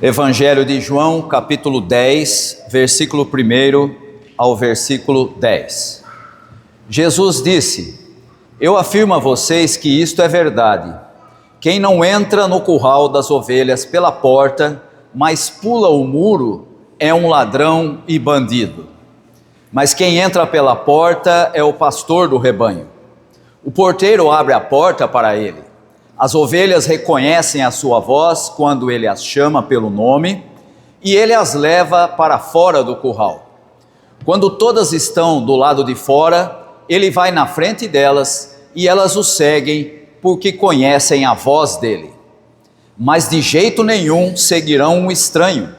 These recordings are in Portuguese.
Evangelho de João, capítulo 10, versículo 1 ao versículo 10. Jesus disse: Eu afirmo a vocês que isto é verdade. Quem não entra no curral das ovelhas pela porta, mas pula o muro, é um ladrão e bandido. Mas quem entra pela porta é o pastor do rebanho. O porteiro abre a porta para ele. As ovelhas reconhecem a sua voz quando ele as chama pelo nome, e ele as leva para fora do curral. Quando todas estão do lado de fora, ele vai na frente delas e elas o seguem porque conhecem a voz dele. Mas de jeito nenhum seguirão um estranho.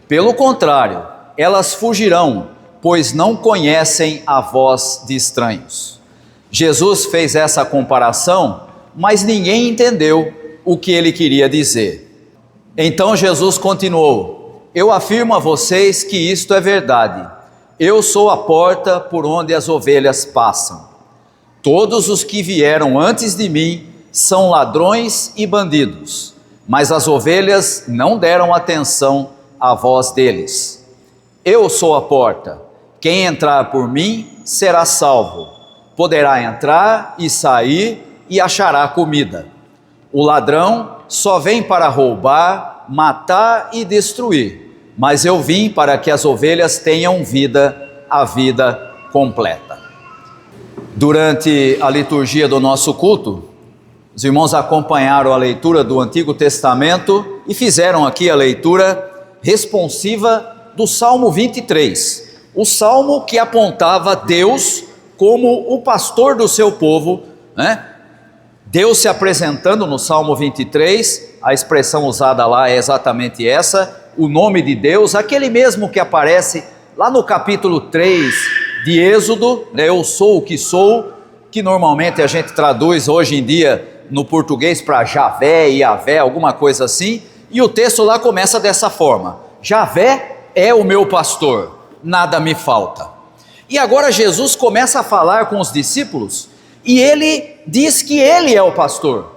Pelo contrário, elas fugirão, pois não conhecem a voz de estranhos. Jesus fez essa comparação, mas ninguém entendeu o que ele queria dizer. Então Jesus continuou: Eu afirmo a vocês que isto é verdade. Eu sou a porta por onde as ovelhas passam. Todos os que vieram antes de mim são ladrões e bandidos, mas as ovelhas não deram atenção à voz deles. Eu sou a porta. Quem entrar por mim será salvo. Poderá entrar e sair e achará comida. O ladrão só vem para roubar, matar e destruir, mas eu vim para que as ovelhas tenham vida, a vida completa. Durante a liturgia do nosso culto, os irmãos acompanharam a leitura do Antigo Testamento e fizeram aqui a leitura responsiva do Salmo 23, o salmo que apontava Deus como o pastor do seu povo, né? Deus se apresentando no Salmo 23, a expressão usada lá é exatamente essa, o nome de Deus, aquele mesmo que aparece lá no capítulo 3 de Êxodo, né? Eu sou o que sou, que normalmente a gente traduz hoje em dia no português para Javé e Yavé, alguma coisa assim, e o texto lá começa dessa forma: Javé é o meu pastor, nada me falta. E agora Jesus começa a falar com os discípulos, e ele diz que ele é o pastor.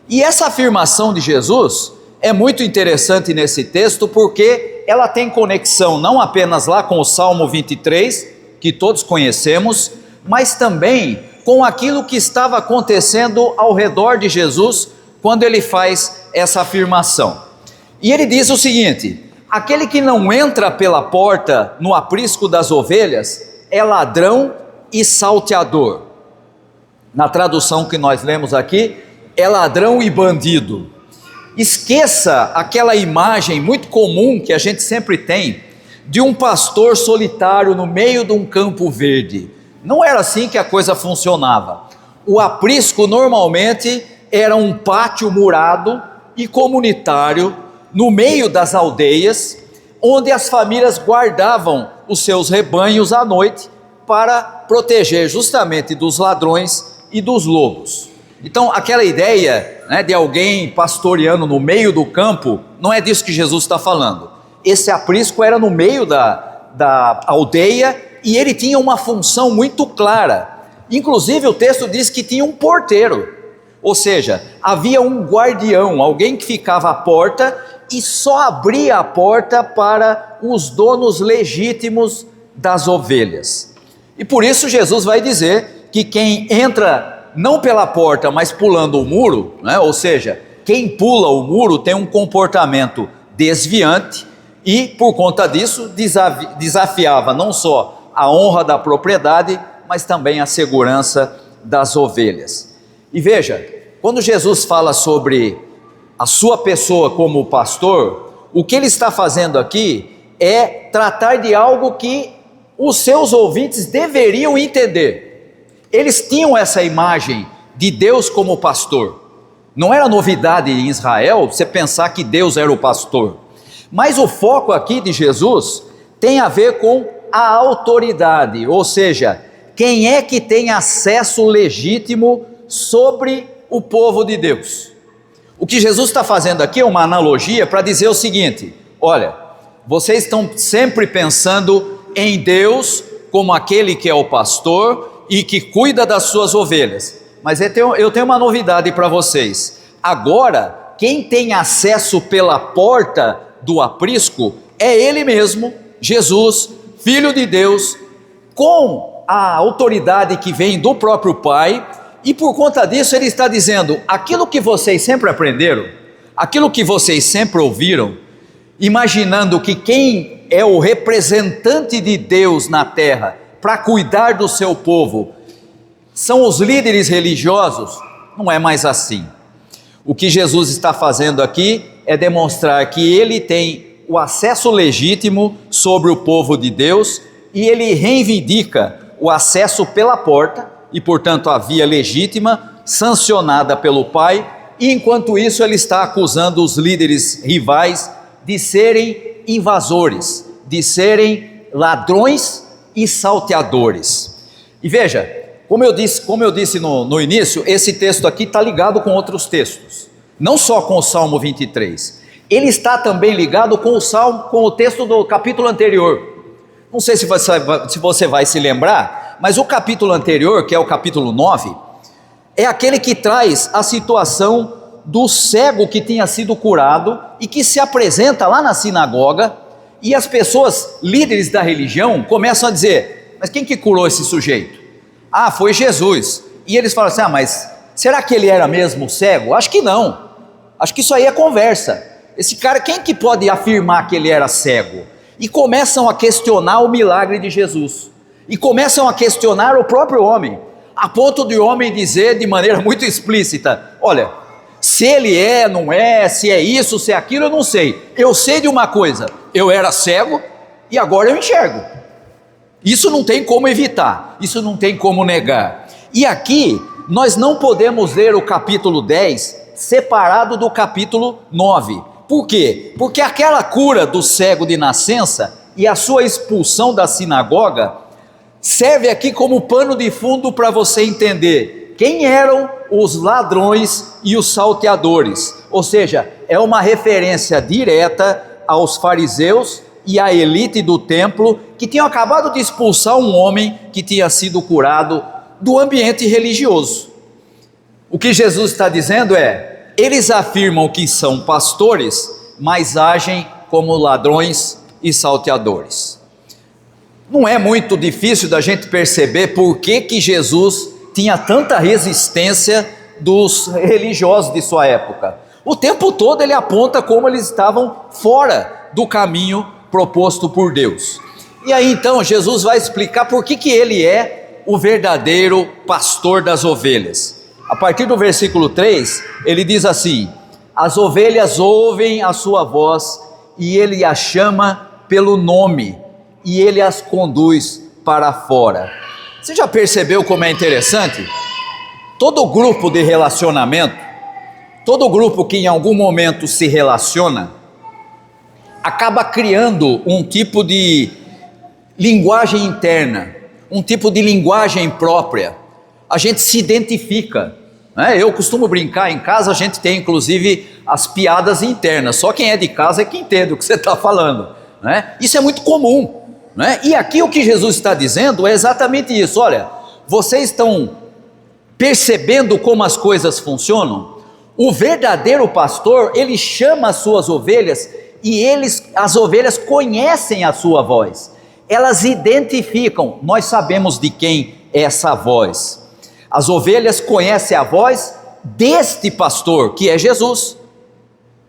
E essa afirmação de Jesus é muito interessante nesse texto, porque ela tem conexão não apenas lá com o Salmo 23, que todos conhecemos, mas também com aquilo que estava acontecendo ao redor de Jesus, quando ele faz essa afirmação. E ele diz o seguinte: aquele que não entra pela porta no aprisco das ovelhas é ladrão e salteador. Na tradução que nós lemos aqui, é ladrão e bandido. Esqueça aquela imagem muito comum que a gente sempre tem de um pastor solitário no meio de um campo verde. Não era assim que a coisa funcionava. O aprisco normalmente era um pátio murado e comunitário no meio das aldeias, onde as famílias guardavam os seus rebanhos à noite para proteger justamente dos ladrões e dos lobos. Então aquela ideia, né, de alguém pastoreando no meio do campo, não é disso que Jesus está falando. Esse aprisco era no meio da aldeia e ele tinha uma função muito clara. Inclusive o texto diz que tinha um porteiro, ou seja, havia um guardião, alguém que ficava à porta e só abria a porta para os donos legítimos das ovelhas. E por isso Jesus vai dizer que quem entra não pela porta, mas pulando o muro, né? Ou seja, quem pula o muro tem um comportamento desviante e por conta disso desafiava não só a honra da propriedade, mas também a segurança das ovelhas. E veja, quando Jesus fala sobre a sua pessoa como pastor, o que ele está fazendo aqui é tratar de algo que os seus ouvintes deveriam entender. Eles tinham essa imagem de Deus como pastor. Não era novidade em Israel você pensar que Deus era o pastor. Mas o foco aqui de Jesus tem a ver com a autoridade, ou seja, quem é que tem acesso legítimo sobre o povo de Deus. O que Jesus está fazendo aqui é uma analogia para dizer o seguinte: olha, vocês estão sempre pensando em Deus como aquele que é o pastor e que cuida das suas ovelhas, mas eu tenho uma novidade para vocês. Agora, quem tem acesso pela porta do aprisco é Ele mesmo, Jesus, Filho de Deus, com a autoridade que vem do próprio Pai, e por conta disso Ele está dizendo: aquilo que vocês sempre aprenderam, aquilo que vocês sempre ouviram, imaginando que quem é o representante de Deus na terra para cuidar do seu povo são os líderes religiosos, não é mais assim. O que Jesus está fazendo aqui é demonstrar que Ele tem o acesso legítimo sobre o povo de Deus, e Ele reivindica o acesso pela porta, e portanto a via legítima, sancionada pelo Pai, e enquanto isso Ele está acusando os líderes rivais de serem invasores, de serem ladrões e salteadores. E veja, como eu disse no início, esse texto aqui está ligado com outros textos, não só com o Salmo 23, ele está também ligado com o texto do capítulo anterior. Não sei se você vai se lembrar, mas o capítulo anterior, que é o capítulo 9, é aquele que traz a situação do cego que tinha sido curado e que se apresenta lá na sinagoga, e as pessoas, líderes da religião, começam a dizer: mas quem que curou esse sujeito? Ah, foi Jesus. E eles falam assim: ah, mas será que ele era mesmo cego? Acho que não, acho que isso aí é conversa. Esse cara, quem que pode afirmar que ele era cego? E começam a questionar o milagre de Jesus, e começam a questionar o próprio homem, a ponto de o homem dizer de maneira muito explícita: olha, se ele é, não é, se é isso, se é aquilo, eu não sei. Eu sei de uma coisa: eu era cego e agora eu enxergo. Isso não tem como evitar, isso não tem como negar. E aqui nós não podemos ler o capítulo 10 separado do capítulo 9. Por quê? Porque aquela cura do cego de nascença e a sua expulsão da sinagoga serve aqui como pano de fundo para você entender quem eram os ladrões e os salteadores. Ou seja, é uma referência direta aos fariseus e à elite do templo, que tinham acabado de expulsar um homem que tinha sido curado do ambiente religioso. O que Jesus está dizendo é: eles afirmam que são pastores, mas agem como ladrões e salteadores. Não é muito difícil da gente perceber por que Jesus tinha tanta resistência dos religiosos de sua época. O tempo todo ele aponta como eles estavam fora do caminho proposto por Deus. E aí então Jesus vai explicar por que ele é o verdadeiro pastor das ovelhas. A partir do versículo 3, ele diz assim: as ovelhas ouvem a sua voz, e ele as chama pelo nome, e ele as conduz para fora. Você já percebeu como é interessante? Todo grupo de relacionamento, todo grupo que em algum momento se relaciona, acaba criando um tipo de linguagem interna, um tipo de linguagem própria. A gente se identifica, né? Eu costumo brincar, em casa a gente tem inclusive as piadas internas, só quem é de casa é que entende o que você está falando, né? Isso é muito comum, né? E aqui o que Jesus está dizendo é exatamente isso: olha, vocês estão percebendo como as coisas funcionam? O verdadeiro pastor, ele chama as suas ovelhas, e as ovelhas conhecem a sua voz, elas identificam. Nós sabemos de quem é essa voz. As ovelhas conhecem a voz deste pastor, que é Jesus.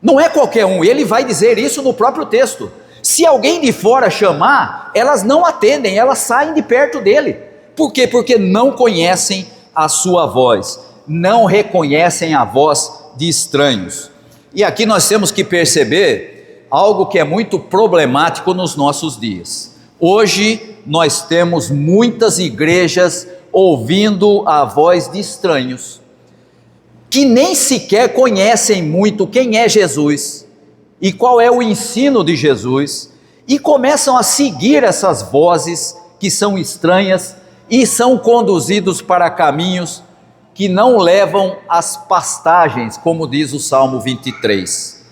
Não é qualquer um, ele vai dizer isso no próprio texto. Se alguém de fora chamar, elas não atendem, elas saem de perto dele. Por quê? Porque não conhecem a sua voz, não reconhecem a voz de estranhos. E aqui nós temos que perceber algo que é muito problemático nos nossos dias. Hoje nós temos muitas igrejas ouvindo a voz de estranhos, que nem sequer conhecem muito quem é Jesus e qual é o ensino de Jesus, e começam a seguir essas vozes que são estranhas e são conduzidos para caminhos que não levam às pastagens, como diz o Salmo 23.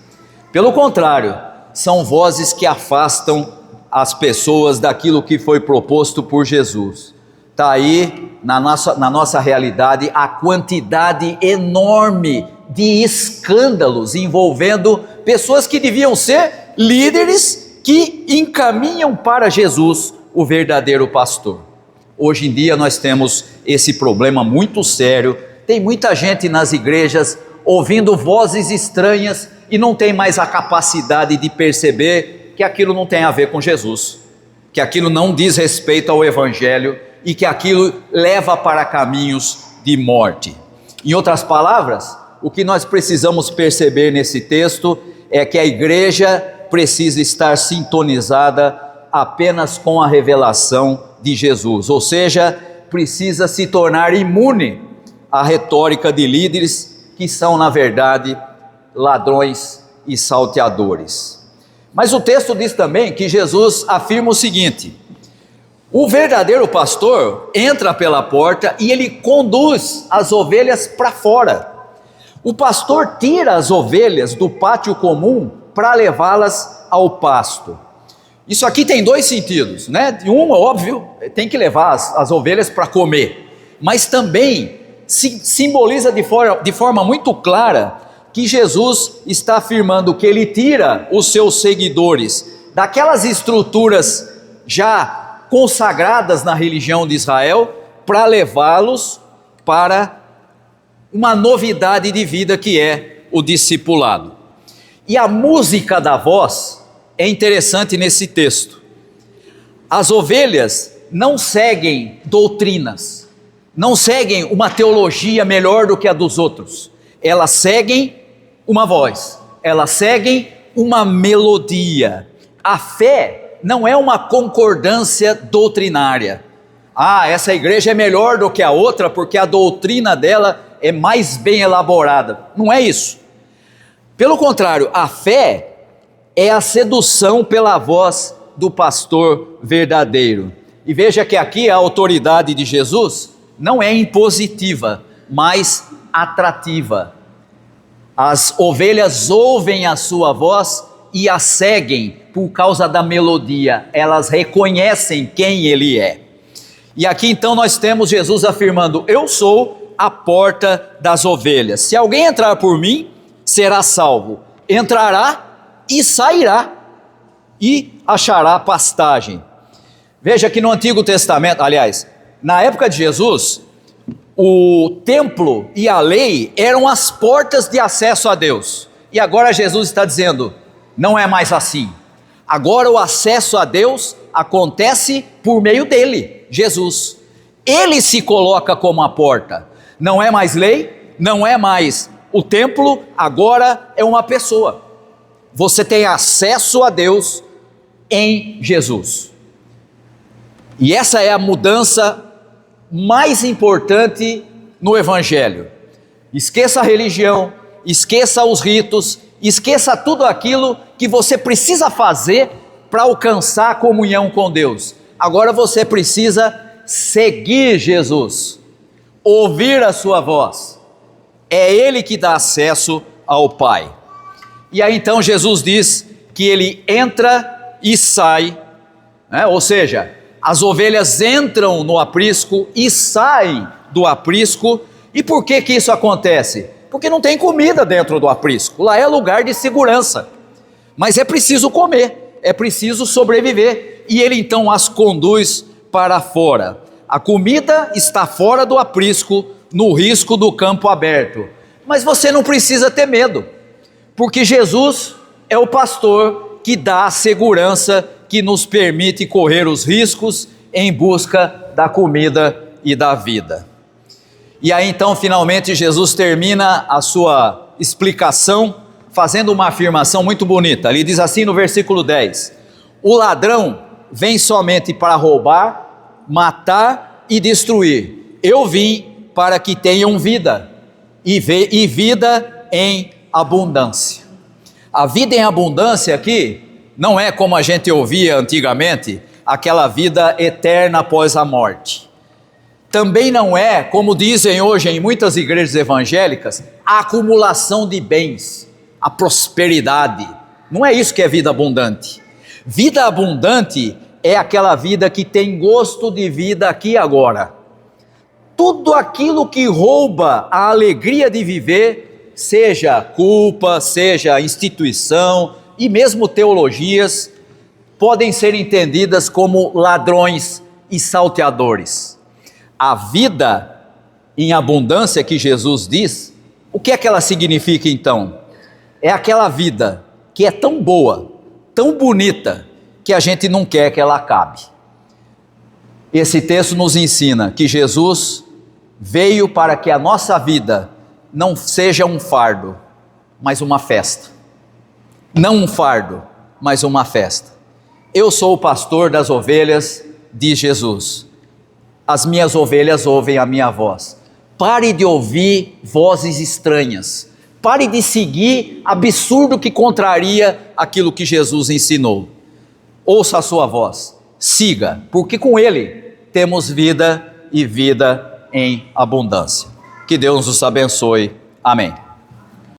Pelo contrário, são vozes que afastam as pessoas daquilo que foi proposto por Jesus. Está aí na nossa realidade a quantidade enorme de escândalos envolvendo pessoas que deviam ser líderes que encaminham para Jesus, o verdadeiro pastor. Hoje em dia nós temos esse problema muito sério. Tem muita gente nas igrejas ouvindo vozes estranhas e não tem mais a capacidade de perceber que aquilo não tem a ver com Jesus, que aquilo não diz respeito ao Evangelho e que aquilo leva para caminhos de morte. Em outras palavras, o que nós precisamos perceber nesse texto é que a igreja precisa estar sintonizada apenas com a revelação de Jesus, ou seja, precisa se tornar imune à retórica de líderes que são, na verdade, ladrões e salteadores. Mas o texto diz também que Jesus afirma o seguinte: o verdadeiro pastor entra pela porta e ele conduz as ovelhas para fora. O pastor tira as ovelhas do pátio comum para levá-las ao pasto. Isso aqui tem dois sentidos, né? Um, óbvio, tem que levar as ovelhas para comer, mas também simboliza de forma muito clara que Jesus está afirmando que ele tira os seus seguidores daquelas estruturas já consagradas na religião de Israel para levá-los para uma novidade de vida que é o discipulado. E a música da voz é interessante nesse texto. As ovelhas não seguem doutrinas, não seguem uma teologia melhor do que a dos outros. Elas seguem uma voz, elas seguem uma melodia. A fé não é uma concordância doutrinária. Essa igreja é melhor do que a outra porque a doutrina dela é mais bem elaborada. Não é isso. Pelo contrário, a fé é a sedução pela voz do pastor verdadeiro. E veja que aqui a autoridade de Jesus não é impositiva, mas atrativa. As ovelhas ouvem a sua voz e a seguem por causa da melodia, elas reconhecem quem ele é. E aqui então nós temos Jesus afirmando: eu sou a porta das ovelhas. Se alguém entrar por mim, será salvo. Entrará e sairá e achará pastagem. Veja que no Antigo Testamento, aliás, na época de Jesus, o templo e a lei eram as portas de acesso a Deus. E agora Jesus está dizendo: não é mais assim. Agora o acesso a Deus acontece por meio dele, Jesus. Ele se coloca como a porta. Não é mais lei, não é mais o templo, agora é uma pessoa. Você tem acesso a Deus em Jesus. E essa é a mudança mais importante no Evangelho. Esqueça a religião, esqueça os ritos, esqueça tudo aquilo que você precisa fazer para alcançar a comunhão com Deus. Agora você precisa seguir Jesus, ouvir a sua voz. É Ele que dá acesso ao Pai. E aí então Jesus diz que Ele entra e sai, né? Ou seja, as ovelhas entram no aprisco e saem do aprisco. E por que que isso acontece? Porque não tem comida dentro do aprisco, lá é lugar de segurança. Mas é preciso comer, é preciso sobreviver. E Ele então as conduz para fora. A comida está fora do aprisco, no risco do campo aberto. Mas você não precisa ter medo, porque Jesus é o pastor que dá a segurança que nos permite correr os riscos em busca da comida e da vida. E aí então finalmente Jesus termina a sua explicação fazendo uma afirmação muito bonita. Ele diz assim no versículo 10: o ladrão vem somente para roubar, matar e destruir. Eu vim para que tenham vida e vida em abundância. A vida em abundância aqui não é como a gente ouvia antigamente, aquela vida eterna após a morte. Também não é, como dizem hoje em muitas igrejas evangélicas, a acumulação de bens, a prosperidade. Não é isso que é vida abundante. Vida abundante é aquela vida que tem gosto de vida aqui e agora. Tudo aquilo que rouba a alegria de viver, seja culpa, seja instituição, e mesmo teologias podem ser entendidas como ladrões e salteadores. A vida em abundância que Jesus diz, o que é que ela significa então? É aquela vida que é tão boa, tão bonita, que a gente não quer que ela acabe. Esse texto nos ensina que Jesus veio para que a nossa vida não seja um fardo, mas uma festa. Não um fardo, mas uma festa. Eu sou o pastor das ovelhas, diz Jesus. As minhas ovelhas ouvem a minha voz. Pare de ouvir vozes estranhas. Pare de seguir absurdo que contraria aquilo que Jesus ensinou. Ouça a sua voz, siga, porque com Ele temos vida e vida em abundância. Que Deus nos abençoe. Amém.